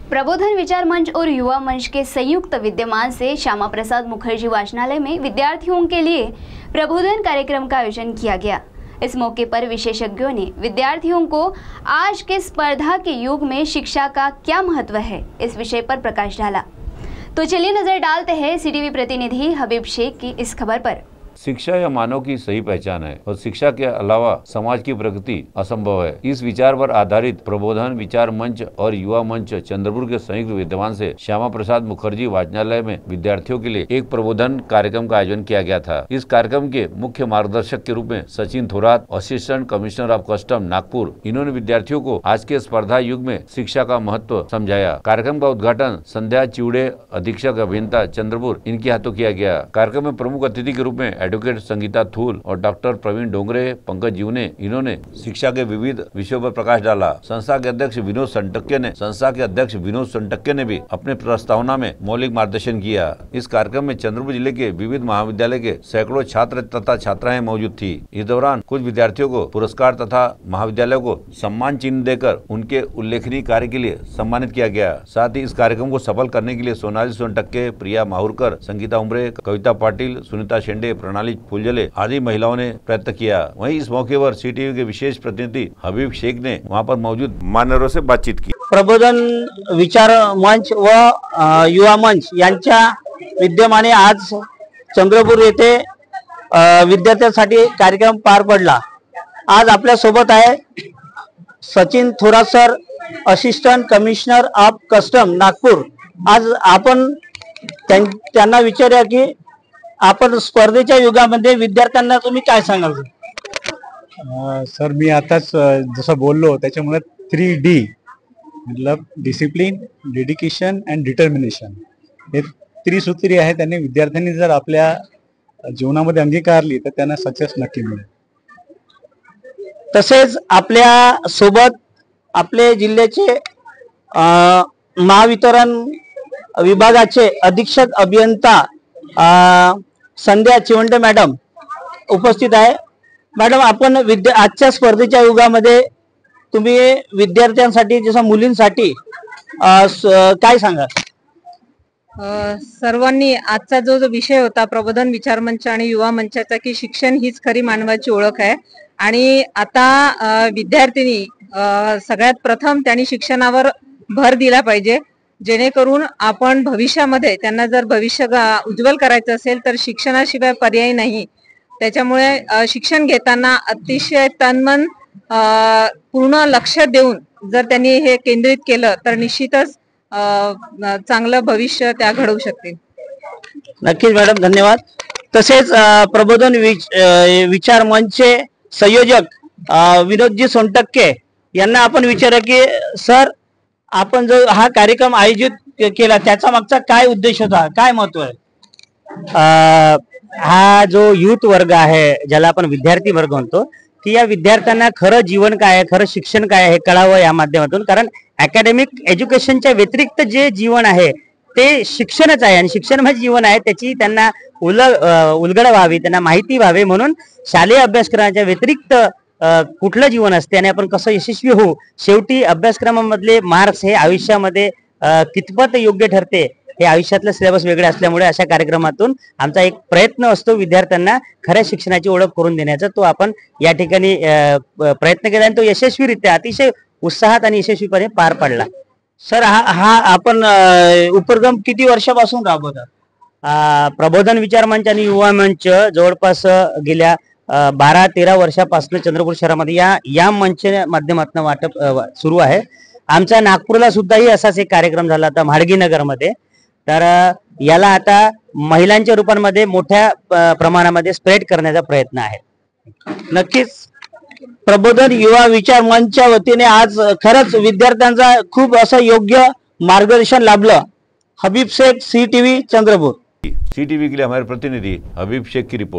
प्रबोधन विचार मंच और युवा मंच के संयुक्त विद्यमान से श्यामा प्रसाद मुखर्जी वाचनालय में विद्यार्थियों के लिए प्रबोधन कार्यक्रम का आयोजन किया गया। इस मौके पर विशेषज्ञों ने विद्यार्थियों को आज के स्पर्धा के युग में शिक्षा का क्या महत्व है, इस विषय पर प्रकाश डाला। तो चलिए नजर डालते हैं सीटीवी प्रतिनिधि हबीब शेख की इस खबर पर। शिक्षा या मानव की सही पहचान है और शिक्षा के अलावा समाज की प्रगति असंभव है। इस विचार पर आधारित प्रबोधन विचार मंच और युवा मंच चंद्रपुर के संयुक्त विद्यमान से श्यामा प्रसाद मुखर्जी वाचनालय में विद्यार्थियों के लिए एक प्रबोधन कार्यक्रम का आयोजन किया गया था। इस कार्यक्रम के मुख्य मार्गदर्शक के रूप में Sachin Thorat, assistant commissioner of custom Nagpur, इन्होंने विद्यार्थियों को आज के स्पर्धा युग में शिक्षा का महत्व समझाया। कार्यक्रम का उद्घाटन संध्या चिवड़े, अधीक्षक अभियंता चंद्रपुर, इनके हाथों किया गया। कार्यक्रम में प्रमुख अतिथि के रूप में एडवोकेट संगीता थूल और डॉक्टर प्रवीण डोंगरे, पंकज जीवने, इन्होंने शिक्षा के विविध विषयों पर प्रकाश डाला। संस्था के अध्यक्ष विनोद संटक्के ने भी अपने प्रस्तावना में मौलिक मार्गदर्शन किया। इस कार्यक्रम में चंद्रपुर जिले के विविध महाविद्यालय के सैकड़ों छात्र तथा छात्राएं मौजूद थी। इस दौरान कुछ विद्यार्थियों को पुरस्कार तथा महाविद्यालयों को सम्मान चिन्ह देकर उनके उल्लेखनीय कार्य के लिए सम्मानित किया गया। साथ ही इस कार्यक्रम को सफल करने के लिए सोनाली संटक्के, प्रिया माहुरकर, संगीता उमरे, कविता पाटिल, सुनीता शेंडे, प्रणाली फूलजले आदि महिलाओं ने प्रयत्न किया। वहीं इस मौके पर सीटीवी के विशेष प्रतिनिधि हबीब शेख ने वहां पर मौजूद मान्यवरों से बातचीत की। प्रबोधन विचार मंच व युवा मंच यांच्या विद्यमाने आज चंद्रपूर येथे विद्यार्थ्यांसाठी कार्यक्रम पार पडला। आज आपल्या सोबत आहे Sachin Thorat sir, assistant commissioner of custom Nagpur. आज आपण त्यांना विचारूया की आपण स्पर्धेच्या युगामध्ये विद्यार्थ्यांना तुम्ही काय सांगाल? सर, मी आताच जसं बोललो त्याच्यामुळे 3D मतलब डिसिप्लिन, डेडिकेशन अँड डिटर्मिनेशन हे त्रिसूत्री आहे। त्यांनी विद्यार्थ्यांनी जर आपल्या जीवनामध्ये अंगीकारली तर त्यांना सक्सेस नक्की मिळेल। तसेच आपल्या सोबत आपले जिल्ह्याचे महावितरण विभागाचे अधीक्षक अभियंता संध्या चिवंडे मॅडम उपस्थित आहे। मॅडम, आपण आजच्या स्पर्धेच्या युगामध्ये तुम्ही विद्यार्थ्यांसाठी जसं मुलींसाठी काय सांगा? सर्वांनी आजचा जो विषय होता प्रबोधन विचार मंच आणि युवा मंचाचा की शिक्षण हीच खरी मानवाची ओळख आहे आणि आता विद्यार्थिनी सगळ्यात प्रथम त्यांनी शिक्षणावर भर दिला पाहिजे, जेणेकरून आपण भविष्यामध्ये त्यांना जर भविष्य उज्ज्वल करायचं असेल तर शिक्षणाशिवाय पर्याय नाही। त्याच्यामुळे शिक्षण घेताना अतिशय तन्मन पूर्ण लक्ष देऊन जर त्यांनी हे केंद्रित केलं तर निश्चितच चांगलं भविष्य त्या घडवू शकतील। नक्कीच मॅडम, धन्यवाद। तसेच प्रबोधन विचार मंचचे संयोजक विनोदजी सोनटक्के यांना आपण विचारूया की सर, आपण जो हा कार्यक्रम आयोजित केला त्याचा मागचा काय उद्देश होता, काय महत्व आहे? हा जो युथ वर्ग आहे, ज्याला आपण विद्यार्थी वर्ग म्हणतो, की या विद्यार्थ्यांना खरं जीवन काय आहे, खरं शिक्षण काय आहे हे कळावं या माध्यमातून। कारण अकॅडमिक एज्युकेशनच्या व्यतिरिक्त जे जीवन आहे ते शिक्षणच आहे आणि शिक्षण म्हणजे जीवन आहे, त्याची त्यांना उलगड व्हावी, त्यांना माहिती व्हावी म्हणून शालेय अभ्यासक्रमाच्या व्यतिरिक्त कुठलं जीवन असते आणि आपण कसं यशस्वी होऊ, शेवटी अभ्यासक्रमामधले मार्क्स हे आयुष्यामध्ये कितपत योग्य ठरते हे आयुष्यातलं सिलेबस वेगळे असल्यामुळे अशा कार्यक्रमातून आमचा एक प्रयत्न असतो विद्यार्थ्यांना खऱ्या शिक्षणाची ओळख करून देण्याचा। तो आपण या ठिकाणी प्रयत्न केला आणि तो यशस्वीरित्या अतिशय उत्साहात आणि यशस्वीपणे पार पडला। सर, हा आपण उपक्रम किती वर्षापासून राबवतात? प्रबोधन विचार मंच आणि युवा मंच जवळपास गेल्या 12-13 वर्षापासून चंद्रपूर शहरामध्ये या मंचच्या माध्यमातून वाटप सुरू आहे। आमच्या नागपूरला सुद्धाही असाच एक कार्यक्रम झाला होता म्हाडगीनगर मध्ये। तर याला आता महिलांच्या रूपांमध्ये मोठ्या प्रमाणामध्ये स्प्रेड करण्याचा प्रयत्न आहे। नक्कीच प्रबोधन युवा विचार मंचच्या वतीने आज खरंच विद्यार्थ्यांचा खूप असं योग्य मार्गदर्शन लाभलं। हबीब शेख, CTV चंद्रपुर। CTV के लिए हमारे प्रतिनिधि हबीब शेख की रिपोर्ट।